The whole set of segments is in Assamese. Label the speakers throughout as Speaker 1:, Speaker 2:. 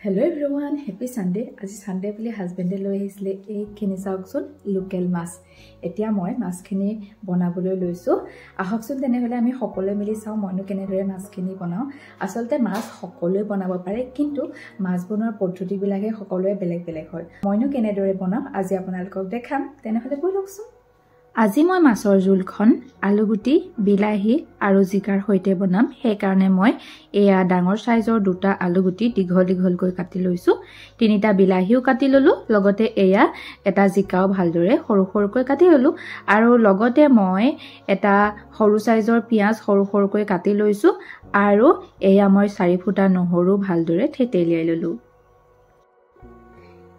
Speaker 1: Hello everyone, happy Sunday. আজি Sunday বুলি হাজবেণ্ডে লৈ আহিছিলে এইখিনি চাওকচোন লোকেল মাছ। এতিয়া মই মাছখিনি বনাবলৈ লৈছো। আহকচোন তেনেহলে আমি সকলোৱে মিলি চাও মইনো কেনেদৰে মাছখিনি বনাও। আচলতে মাছ সকলোৱে বনাব পাৰে, কিন্তু মাছ বনোৱাৰ পদ্ধতিবিলাকে সকলোৱে বেলেগ বেলেগ হয়। মইনো কেনেদৰে বনাও আজি আপোনালোকক দেখাম। তেনেহলে বলকচোন। আজি মই মাছৰ জোলখন আলুগুটি, বিলাহী আৰু জিকাৰ সৈতে বনাম। সেই কাৰণে মই এয়া ডাঙৰ সাইজৰ দুটা আলুগুটি দীঘল দীঘলকৈ কাটি লৈছো। তিনিটা বিলাহীও কাটি ললো, লগতে এয়া এটা জিকাও ভালদৰে সৰু সৰুকৈ কাটি ললো, আৰু লগতে মই এটা সৰু সাইজৰ পিয়াজ সৰু সৰুকৈ কাটি লৈছো, আৰু এয়া মই 4 ফুটা নহৰু ভালদৰে থেতেলিয়াই ললো।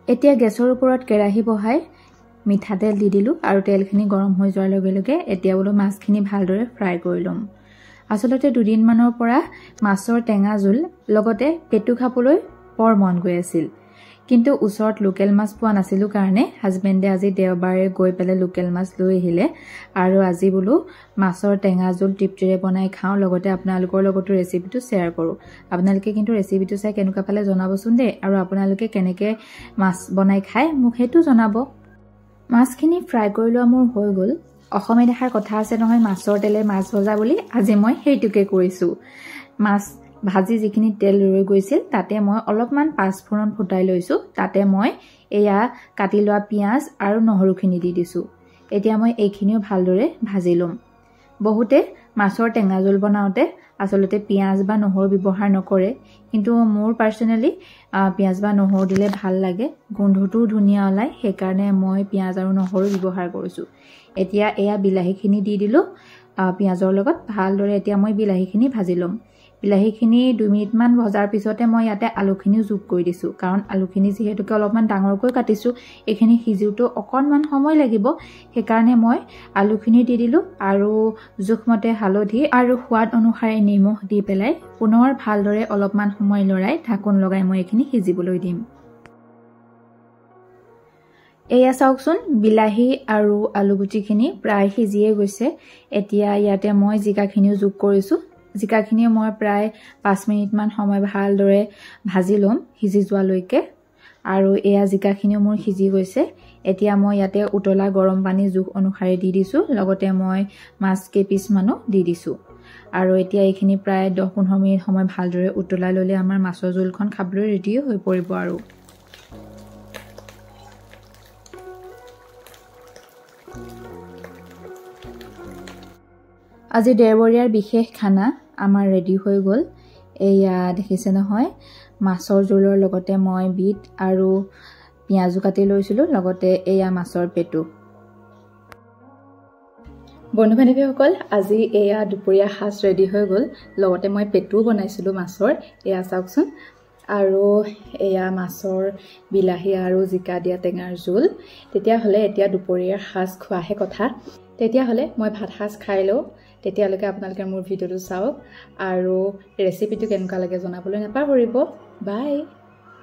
Speaker 1: এতিয়া গেছৰ ওপৰত কেৰাহী বহাই মিঠাতেল দি দিলো, আৰু তেলখিনি গৰম হৈ যোৱাৰ লগে লগে এতিয়া বোলো মাছখিনি ভালদৰে ফ্ৰাই কৰি লম। আসলতে দুদিনমানৰ পৰা মাছৰ টেঙা জোল লগতে পেটু খাবলৈ বৰ মন গৈ আছিল, কিন্তু ওচৰত লোকেল মাছ পোৱা নাছিলো কাৰণে হাজবেণ্ডে আজি দেওবাৰে গৈ পেলাই লোকেল মাছ লৈ আহিলে, আৰু আজি বোলো মাছৰ টেঙা জোল তৃপ্তিৰে বনাই খাওঁ, লগতে আপোনালোকৰ লগতো ৰেচিপিটো শ্বেয়াৰ কৰোঁ। আপোনালোকে কিন্তু ৰেচিপিটো চাই কেনেকুৱা পালে জনাবচোন দেই, আৰু আপোনালোকে কেনেকৈ মাছ বনাই খায় মোক সেইটো জনাব। মাছখিনি ফ্ৰাই কৰি লোৱা মোৰ হৈ গ'ল। অসমীয়া দেখাৰ কথা আছে নহয়, মাছৰ তেলে মাছ ভজা বুলি, আজি মই সেইটোকে কৰিছোঁ। মাছ ভাজি যিখিনি তেল ৰৈ গৈছিল তাতে মই অলপমান পাঁচফোৰণ ফুটাই লৈছোঁ, তাতে মই এয়া কাটি লোৱা পিঁয়াজ আৰু নহৰুখিনি দি দিছোঁ। এতিয়া মই এইখিনিও ভালদৰে ভাজি ল'ম। বহুতে মাছৰ টেঙা জোল বনাওঁতে আচলতে পিঁয়াজ বা নহৰু ব্যৱহাৰ নকৰে, কিন্তু মোৰ পাৰ্চনেলি পিঁয়াজ বা নহৰু দিলে ভাল লাগে, গোন্ধটোও ধুনীয়া ওলায়, সেইকাৰণে মই পিঁয়াজ আৰু নহৰু ব্যৱহাৰ কৰিছোঁ। এতিয়া এয়া বিলাহীখিনি দি দিলোঁ পিঁয়াজৰ লগত ভালদৰে। এতিয়া মই বিলাহীখিনি ভাজি ল'ম। বিলাহীখিনি 2 মিনিটমান ভজাৰ পিছতে মই ইয়াতে আলুখিনিও যোগ কৰি দিছোঁ, কাৰণ আলুখিনি যিহেতুকে অলপমান ডাঙৰকৈ কাটিছোঁ, এইখিনি সিজোঁতেও অকণমান সময় লাগিব, সেইকাৰণে মই আলুখিনি দি দিলোঁ, আৰু জোখমতে হালধি আৰু সোৱাদ অনুসাৰে নিমখ দি পেলাই পুনৰ ভালদৰে অলপমান সময় লৰাই ঢাকোন লগাই মই এইখিনি সিজিবলৈ দিম। এয়া চাওকচোন, বিলাহী আৰু আলুগুটিখিনি প্ৰায় সিজিয়ে গৈছে। এতিয়া ইয়াতে মই জিকাখিনিও যোগ কৰিছোঁ। জিকাখিনিও মই প্ৰায় 5 মিনিটমান সময় ভালদৰে ভাজি ল'ম সিজি যোৱালৈকে, আৰু এয়া জিকাখিনিও মোৰ সিজি গৈছে। এতিয়া মই ইয়াতে উতলা গৰম পানী জোখ অনুসাৰে দি দিছোঁ, লগতে মই মাছ কেইপিচমানো দি দিছোঁ, আৰু এতিয়া এইখিনি প্ৰায় 10-15 মিনিট সময় ভালদৰে উতলাই ল'লে আমাৰ মাছৰ জোলখন খাবলৈ ৰেডি হৈ পৰিব। আৰু আজি দেওবৰীয়াৰ বিশেষ খানা আমাৰ ৰেডি হৈ গ'ল। এয়া দেখিছে নহয়, মাছৰ জোলৰ লগতে মই বিট আৰু পিঁয়াজো কাটি লৈছিলোঁ, লগতে এয়া মাছৰ পেটু। বন্ধু বান্ধৱীসকল, আজি এয়া দুপৰীয়া সাজ ৰেডি হৈ গ'ল, লগতে মই পেটুও বনাইছিলোঁ মাছৰ, এয়া চাওকচোন, আৰু এয়া মাছৰ বিলাহী আৰু জিকা দিয়া টেঙাৰ জোল। তেতিয়াহ'লে এতিয়া দুপৰীয়াৰ সাজ খোৱাহে কথা। তেতিয়াহ'লে মই ভাত সাজ খাই লওঁ, তেতিয়ালৈকে আপোনালোকে মোৰ ভিডিঅ'টো চাওক, আৰু ৰেচিপিটো কেনেকুৱা লাগে জনাবলৈ নাপাহৰিব। বাই।